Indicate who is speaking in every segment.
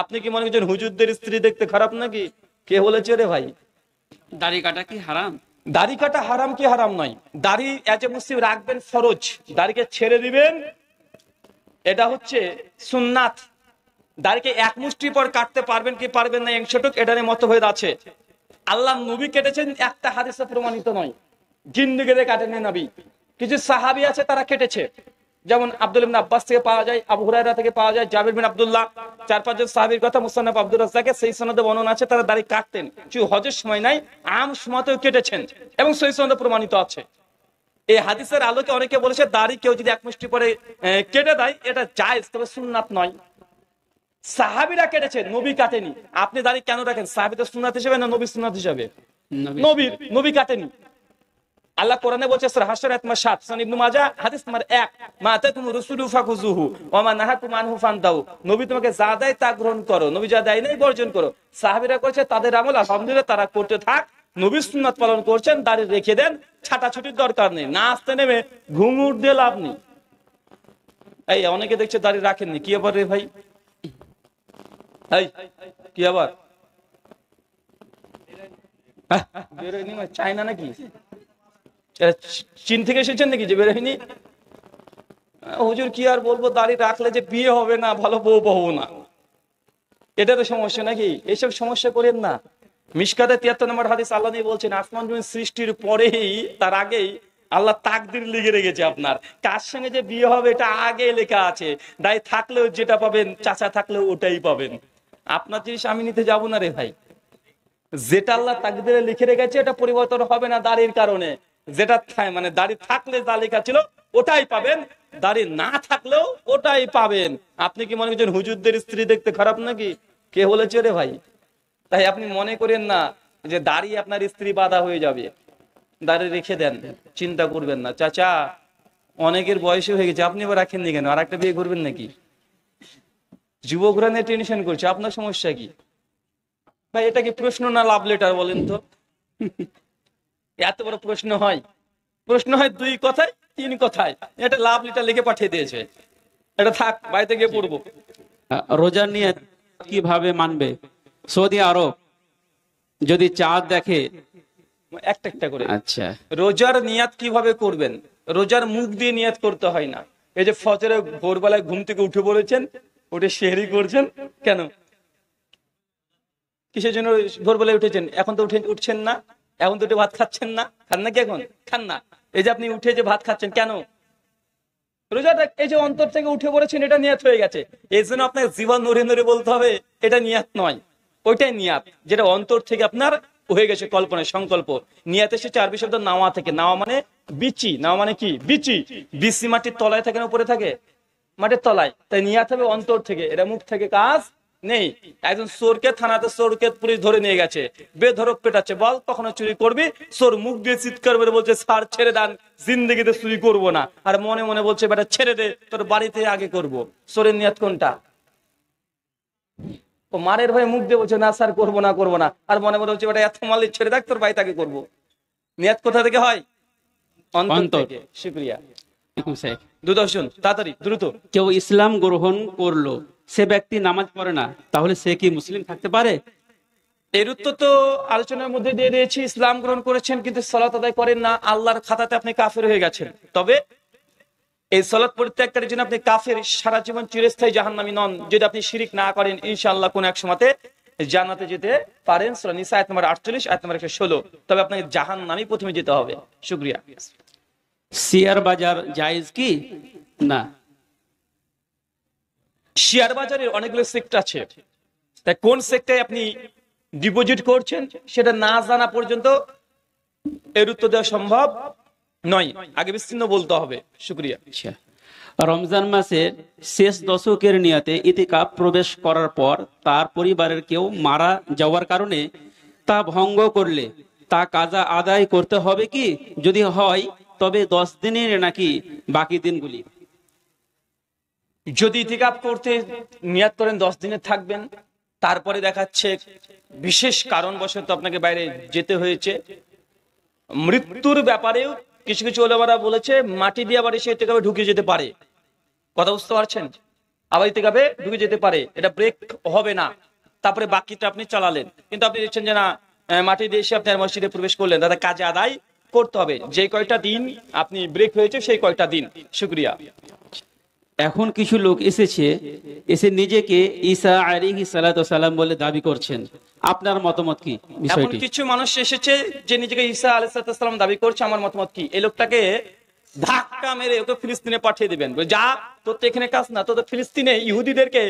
Speaker 1: আপনি কি মনে করছেন হুজুরদের স্ত্রী দেখতে খারাপ নাকি? কে বলেছে রে ভাই?
Speaker 2: দাড়ি কাটা কি হারাম?
Speaker 1: দাড়ি কাটা হারাম কি হারাম নয়, দাড়ি এজ এ মুসলিম রাখবেন ফরজ, দাড়িকে ছেড়ে দিবেন এটা হচ্ছে সুন্নাত। দাড়িকে এক মুষ্টি পর কাটতে পারবেন কি পারবেন না একশোটুক এটা নিয়ে মতভেদ আছে। আল্লাহ নবী কেটেছেন একটা হাদিসে প্রমাণিত নয়, জিন্দেগিতে কাটেননি নবী। কিছু সাহাবী আছে তারা কেটেছে, যেমন আব্দুল ইবনে আব্বাস থেকে পাওয়া যায়, আবু হুরায়রা থেকে পাওয়া যায়, জাবির বিন আব্দুল্লাহ, 4-5 জন সাহাবীর কথা মুসান্নাফ আব্দুর রাজ্জাকে সেই সনদে বর্ণনা আছে তারা দাড়ি কাটতেন, শুধু হজের সময় নাই আম সময়তেও কেটেছেন এবং সেই সনদে প্রমাণিত আছে। এই হাদিসের আলোকে অনেকে বলেছে দাড়ি কেউ যদি এক মুষ্টি পরে কেটে দেয় এটা জায়েজ, তবে সুন্নাত নয়। সাহাবীরা কেটেছে, নবী কাটেনি। আপনি দাড়ি কেন রাখেন? সাহাবীদের সুন্নাত হিসেবে না নবীর সুন্নাত হিসেবে? নবী কাটেনি। আল্লাহ কোরআনে বলছে সূরা হাশর আয়াত নম্বর 7, সুনান ইবনে মাজাহ হাদিস নম্বর 1, মা আতাকুম রাসূলু ফাকুযুহু ওয়া মা নাহাকুম আনহু ফান্তাহু। নবী তোমাকে যা দেয় তা গ্রহণ করো, নবী যা দেয় নাই বর্জন করো। সাহাবীরা করেছে তাদের আমল আলহামদুলিল্লাহ তারা করতে থাক, নবীর সুন্নাত পালন করছেন, দাড়ি রেখে দেন, ছাটাছুটির দরকার নেই, না আসতে নেমে ঘুঙুর দিয়ে লাভ নেই। এই অনেকে দেখছে দাড়ি রাখেননি, কি আবার রে ভাই? এই কি আবার বেরোয়নি চায়না নাকি চীন থেকে এসেছেন নাকি যে বেরোয়নি? হুজুর কি আর বলবো, দাড়ি রাখলে যে বিয়ে হবে না, ভালো বউ পাবো না, এটা তো সমস্যা নাকি? এইসব সমস্যা করেন না। মিশকাতে 73 নম্বর হাদিস আল্লাহ নিয়ে বলছেন আসমান জমিন সৃষ্টির পরেই তার আগেই আল্লাহ তাকদির লিখে রেখেছে আপনার কার সঙ্গে যে বিয়ে হবে, এটা আগে লেখা আছে। দাড়ি থাকলেও যেটা পাবেন, চাচা থাকলেও ওটাই পাবেন। আপনার জিনিস আমি নিতে যাবো না রে ভাই। যেটা আল্লাহ তাকদিরে লিখে রেখেছে এটা পরিবর্তন হবে না দাড়ির কারণে। যেটা মানে দাড়ি থাকলে যা লেখা ছিল ওটাই পাবেন, দাড়ি না থাকলেও ওটাই পাবেন। আপনি কি মনে করছেন হুজুরদের স্ত্রী দেখতে খারাপ নাকি? কে বলেছে রে ভাই? তাই আপনি মনে করেন না যে দাড়ি আপনার স্ত্রী বাধা হয়ে যাবে, দাড়ি রেখে দেন, চিন্তা করবেন না। চাচা অনেকের বয়সে হয়ে গেছে, আপনি এবার রাখেননি কেন? আর একটা বিয়ে করবেন নাকি? যুবকরা নিয়ে টেনশন করছে, আপনার সমস্যা কি ভাই? এটা কি প্রশ্ন না লাভ লেটার বলেন তো? এত বড় প্রশ্ন হয়? প্রশ্ন হয় 2 কথায় 3 কথায়, এটা লাভ লেটার লিখে পাঠিয়ে দিয়েছে। এটা থাক, বাড়িতে গিয়ে পড়বো।
Speaker 2: রোজার নিয়ত কিভাবে মানবে? সৌদি আরব যদি চাঁদ দেখে
Speaker 1: একটা একটা করে।
Speaker 2: আচ্ছা,
Speaker 1: রোজার নিয়াত কিভাবে করবেন? রোজার মুখ দিয়ে নিয়াত করতে হয় না। এই যে ফজরে ভোরবেলায় ঘুম থেকে উঠে পড়েছেন, উঠে সেহরি করছেন, কেন কিসের জন্য ভোরবেলায় উঠেছেন? এখন তো উঠছেন না, এখন তো উঠে ভাত খাচ্ছেন না, খান নাকি? এখন খান না। এই যে আপনি উঠে যে ভাত খাচ্ছেন কেন? রোজাটা এই যে অন্তর থেকে উঠে পড়েছেন, এটা নিয়াত হয়ে গেছে। এই জন্য আপনার জীবন নড়ে নড়ে বলতে হবে এটা নিয়াত নয়, ওইটাই নিয়াত, যেটা অন্তর থেকে আপনার হয়ে গেছে, কল্পনা সংকল্প। নিয়াত এসেছে আরবি শব্দ নাওয়া থেকে। নাওয়া মানে বিচি, নাওয়া মানে কি? বিচি। বিচি মাটির তলায় থাকে না উপরে থাকে? মাটির তলায়। তাই নিয়াত হবে অন্তর থেকে, এটা মুখ থেকে কাজ নেই। একজন চোরকে থানাতে চোরকে পুলিশ ধরে নিয়ে গেছে, বেধড়ক পেটাচ্ছে, বল কখনো চুরি করবি? চোর মুখ দিয়ে চিৎকার করে বলছে স্যার ছেড়ে দেন, জিন্দেগিতে চুরি করবো না। আর মনে মনে বলছে বেটা ছেড়ে দে, তোর বাড়িতে আগে করব। চোরের নিয়াত কোনটা? ও মারের ভাই মুখ দিয়ে বলছে না স্যার করবো না করবো না, আর মনে মনে বলছে বেটা এত মালিক ছেড়ে দেখ, তোর বাড়িতে আগে করবো। নিয়াত কোথা থেকে হয়? অন্তর থেকে। শুকরিয়া। দুদর্শন তাড়াতাড়ি দ্রুত।
Speaker 2: কেউ ইসলাম গ্রহণ করলো, সে ব্যক্তি নামাজ পড়ে না, তাহলে সে কি মুসলিম থাকতে পারে?
Speaker 1: এর উত্তর তো আলোচনার মধ্যে দিয়ে দিয়েছি। ইসলাম গ্রহণ করেছেন কিন্তু সালাত আদায় করেন না, আল্লাহর খাতাতে আপনি কাফের হয়ে গেছেন। তবে এই সালাত পরিত্যাগকারীর জন্য আপনি কাফের, সারা জীবন চিরস্থায়ী জাহান্নামী নন। যদি আপনি শিরিক না করেন ইনশাআল্লাহ কোন এক সময়তে জান্নাতে যেতে পারেন। সূরা নিসা আয়াত নম্বর 48, আয়াত নম্বর 116। তবে আপনাকে জাহান্নামে প্রথমে যেতে হবে। শুকরিয়া।
Speaker 2: শেয়ার বাজার জায়েজ কি না?
Speaker 1: শেয়ার বাজারের অনেকগুলো সেক্টর আছে, তাই কোন সেক্টরে আপনি ডিপোজিট করছেন সেটা না জানা পর্যন্ত এর উত্তর দেওয়া সম্ভব নয়, আগে বিস্তীর্ণ বলতে হবে। শুকরিয়া।
Speaker 2: রমজান মাসের শেষ দশকের নিয়তে ইতিকাফ প্রবেশ করার পর তার পরিবারের কেউ মারা যাওয়ার কারণে তা ভঙ্গ করলে তা কাজা আদায় করতে হবে কি? যদি হয় তবে 10 দিনের নাকি বাকি দিনগুলি?
Speaker 1: যদি ইতিকাফ করতে নিয়াত করেন 10 দিনে থাকবেন, তারপরে দেখাচ্ছে বিশেষ কারণবশত আপনাকে বাইরে যেতে হয়েছে, মৃত্যুর ব্যাপারেও কিছু কিছু ওলামারা বলেছে মাটি দিয়ে আবার এসে ইতিকাফে ঢুকে যেতে পারে। কথা বুঝতে পারছেন? আবার ইতিকাফে ঢুকে যেতে পারে, এটা ব্রেক হবে না। তারপরে বাকিটা আপনি চালালেন, কিন্তু আপনি দেখছেন যে না মাটি দিয়ে এসে আপনার মসজিদে প্রবেশ করলেন, দাদা কাজে আদায় করতে হবে। যে কয়টা দিন আপনি ব্রেক হয়েছে সেই কয়টা দিন। শুকরিয়া।
Speaker 2: এখন কিছু লোক এসে নিজেকে ঈসা আলাইহিস সালাতু সালাম বলে দাবি করছেন, আপনার মতামত কি
Speaker 1: এখন
Speaker 2: বিষয়টি?
Speaker 1: কিছু মানুষ এসেছে যে নিজেকে ঈসা আলাইহিস সালাম দাবি করছে, আমার মতামত কি? এই লোকটাকে ধাক্কা মেরে ওকে ফিলিস্তিনে পাঠিয়ে দিবেন। যা, তোর তো এখানে কাজ না, তোর তো ফিলিস্তিনে ইহুদিদেরকে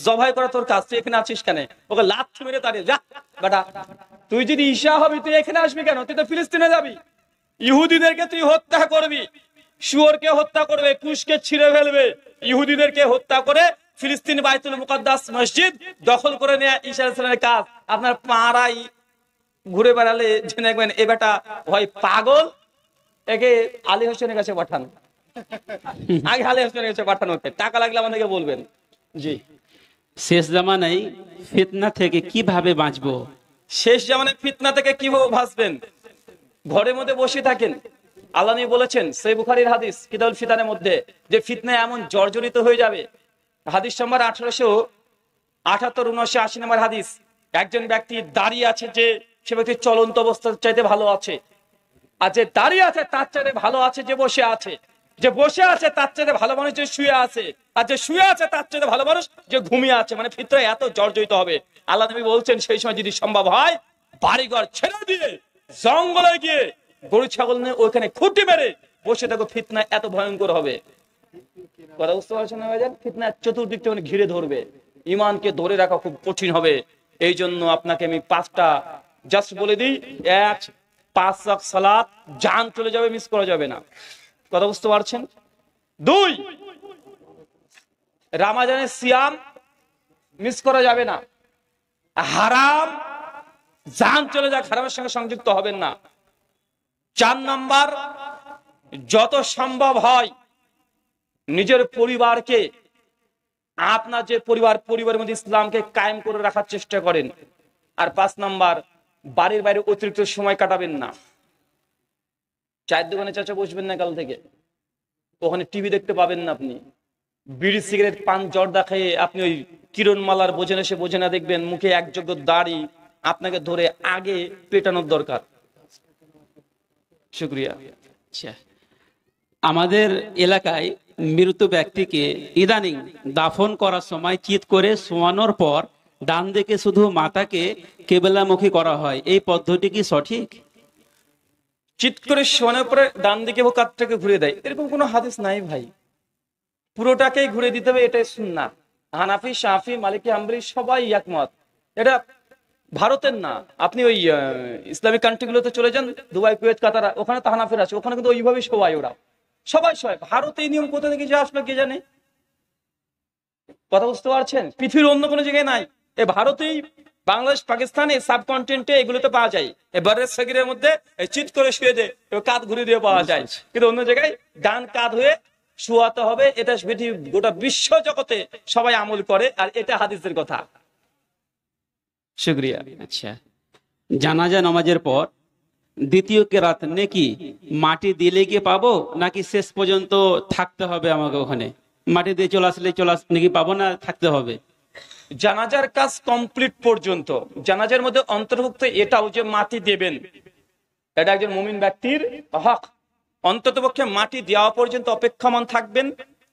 Speaker 1: জবাই করা তোর কাজ, তুই এখানে আছিস কেন? ওকে লাথি মেরে তাড়িয়ে যা বেটা, তুই যদি ঈসা হবি তুই এখানে আসবি কেন? তুই তো ফিলিস্তিনে যাবি, ইহুদিদেরকে তুই হত্যা করবি, শুয়োরকে হত্যা করবে, কুশকে ছিঁড়ে ফেলবে, ইহুদিদেরকে হত্যা করে ফিলিস্তিন বাইতুল মুকাদ্দাস মসজিদ দখল করে নেয়া ঈসা আলাইহিস সালামের কাজ। আপনার পাড়ায় ঘুরে বেড়ালে জেনে দেখবেন এ বেটা হয় পাগল, একে আলী হোসেনের কাছে পাঠান, আগে আলী হোসেনের কাছে পাঠানো হতে, টাকা লাগলে আমাদেরকে বলবেন। জি।
Speaker 2: শেষ জামানায় ফিতনা থেকে কিভাবে বাঁচবো?
Speaker 1: শেষ জামানায় ফিতনা থেকে কিভাবে বাঁচবেন? ঘরের মধ্যে বসে থাকেন। আল্লাহ নবী বলেছেন সহিহ বুখারীর হাদিস কিতাবুল ফিতানের মধ্যে যে ফিতনায় এমন জর্জরিত হয়ে যাবে। হাদিস নম্বর 1878, 79, 80 নম্বর হাদিস। একজন ব্যক্তি দাঁড়িয়ে আছে, যে সে ব্যক্তি চলন্ত অবস্থার চাইতে ভালো আছে, আর যে দাঁড়িয়ে আছে তার চাইতে ভালো আছে যে বসে আছে, যে বসে আছে তার চাইতে ভালো মানুষ যে শুয়ে আছে, আর যে শুয়ে আছে তার চাইতে ভালো মানুষ যে ঘুমিয়ে আছে। মানে ফিতনা এত জর্জরিত হবে। আল্লাহ নবী বলছেন সেই সময় যদি সম্ভব হয় বাড়িঘর ছেড়ে দিয়ে জঙ্গলে গিয়ে গরু ছাগল নিয়ে ওইখানে খুঁটি মেরে বসে থাকো, ফিতনা এত ভয়ঙ্কর হবে। কথা বুঝতে পারছেন না ভাইজান? ফিতনা চতুর্দিক থেকে ঘিরে ধরবে, ইমানকে ধরে রাখা খুব কঠিন হবে। এই জন্য আপনাকে আমি 5টা জাস্ট বলে দিই। 1, 5 ওয়াক্ত সালাত জান চলে যাবে, মিস করা যাবে না। কথা বুঝতে পারছেন? 2, রমজানের সিয়াম মিস করা যাবে না। হারাম জান চলে যাক, হারামের সঙ্গে সংযুক্ত হবেন না। 4 নাম্বার, যত সম্ভব হয় নিজের পরিবারকে, আপনার যে পরিবারের মধ্যে ইসলামকে কায়েম করে রাখার চেষ্টা করেন। আর 5 নাম্বার, বাড়ির বাইরে অতিরিক্ত সময় কাটাবেন না। চায়ের দোকানে চাচা বসবেন না কাল থেকে, ওখানে টিভি দেখতে পাবেন না আপনি। বিড়ি সিগারেট পান জর্দা খেয়ে আপনি ওই কিরণমালার বোঝেন এসে বোঝে না দেখবেন মুখে একযোগ্য দাড়ি, আপনাকে ধরে আগে পেটানোর দরকার। শুকরিয়া।
Speaker 2: আচ্ছা, আমাদের এলাকায় মৃত ব্যক্তিকে ইদানিং দাফন করার সময় চিৎ করে শোয়ানোর পর ডান দিকে শুধু মাথাকে কেবলামুখী করা হয়, এই পদ্ধতি কি সঠিক?
Speaker 1: চিৎ করে শোয়ানোর পরে ডান দিকে ও কাঁধটাকে ঘুরে দেয়, এরকম কোনো হাদিস নাই ভাই। পুরোটাকেই ঘুরে দিতে হবে, এটাই সুন্নাহ। হানাফি, শাফি, মালিকি, হাম্বলি সবাই একমত। এটা ভারতের না, আপনি ওই ইসলামিক কান্ট্রিগুলোতে চলে যান, দুবাই, কুয়েত, কাতার, ওখানে তো হানাফির আছে, ওখানে কিন্তু ওইভাবেই সবাই, ওরা সবাই সবাই। ভারতে এই নিয়ম কোথা থেকে যে আসলো কে জানে। কথা বুঝতে পারছেন? পৃথিবীর অন্য কোনো জায়গায় নাই, এ ভারতেই, বাংলাদেশ, পাকিস্তানে, সাবকন্টিনেন্টে এগুলোতে পাওয়া যায়। এবারে সগিরের মধ্যে চিৎ করে শুয়ে দেয়, কাঁধ ঘুরে দিয়ে পাওয়া যায়, কিন্তু অন্য জায়গায় ডান কাঁধ হয়ে শুয়াতে হবে। এটা গোটা বিশ্ব জগতে সবাই আমল করে, আর এটা হাদিসের কথা। শুকরিয়া।
Speaker 2: আচ্ছা, জানাজা নামাজের পর দ্বিতীয় কেরাত নেকি মাটি দিলে কি পাবো, নাকি শেষ পর্যন্ত থাকতে হবে আমাকে ওখানে? মাটি দিয়ে চলে আসলে নাকি পাবো, না থাকতে হবে?
Speaker 1: জানাজার কাজ কমপ্লিট পর্যন্ত, জানাজার মধ্যে অন্তর্ভুক্ত এটাও যে মাটি দেবেন, এটা একজন মুমিন ব্যক্তির হক। অন্ততপক্ষে মাটি দেওয়া পর্যন্ত অপেক্ষমান থাকবেন,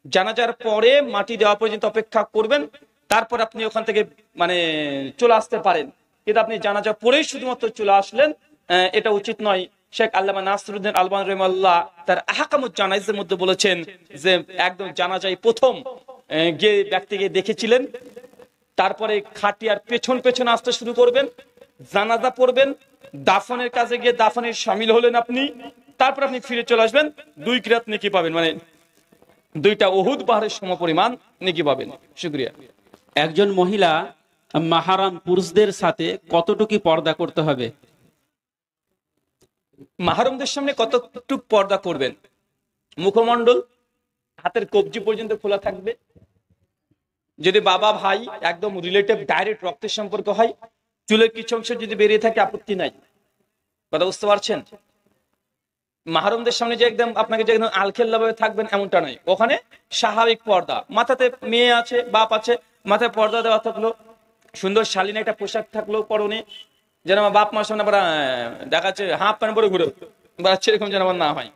Speaker 1: জানাজার পরে মাটি দেওয়া পর্যন্ত অপেক্ষা করবেন, তারপর আপনি ওখান থেকে মানে চলে আসতে পারেন। কিন্তু আপনি জানাজা পরেই শুধুমাত্র চলে আসলেন, এটা উচিত নয়। শেখ আল্লামা নাসিরউদ্দিন আলবানী রাহিমাহুল্লাহ তার আহকামুজ জানাইজের মধ্যে বলেছেন যে একদম জানাজায় প্রথম গিয়ে ব্যক্তিকে দেখেছিলেন, তারপরে খাটিয়ার পেছন পেছন আসতে শুরু করবেন, জানাজা পড়বেন, দাফনের কাজে গিয়ে দাফনের শামিল হলেন আপনি, তারপর আপনি ফিরে চলে আসবেন, 2 কিরাত নেকি পাবেন, মানে 2টা উহুদ পাহাড়ের সমপরিমাণ নেকি পাবেন। শুকরিয়া।
Speaker 2: একজন মহিলা মাহারাম পুরুষদের সাথে কতটুকু পর্দা করতে হবে?
Speaker 1: মাহরমদের সামনে কতটুকু পর্দা করবেন? মুখমণ্ডল, হাতের কবজি পর্যন্ত খোলা থাকবে। যদি বাবা ভাই একদম রিলেটিভ ডাইরেক্ট রক্তের সম্পর্ক হয়, চুলের কিছু অংশ যদি বেরিয়ে থাকে আপত্তি নাই। কথা বুঝতে পারছেন? মাহরমদের সামনে যে একদম আপনাকে যে একদম আলখেল্লা ভাবে থাকবেন এমনটা নয়, ওখানে স্বাভাবিক পর্দা, মাথাতে মেয়ে আছে বাপ আছে, মাথায় পর্দা দেওয়া থাকলো, সুন্দর শালীন একটা পোশাক থাকলো পরনে, যেন আমার বাপ মার সামনে আবার দেখাচ্ছে হাফ প্যান্ট পরে ঘুরে বেড়াচ্ছে, এরকম যেন আবার না হয়।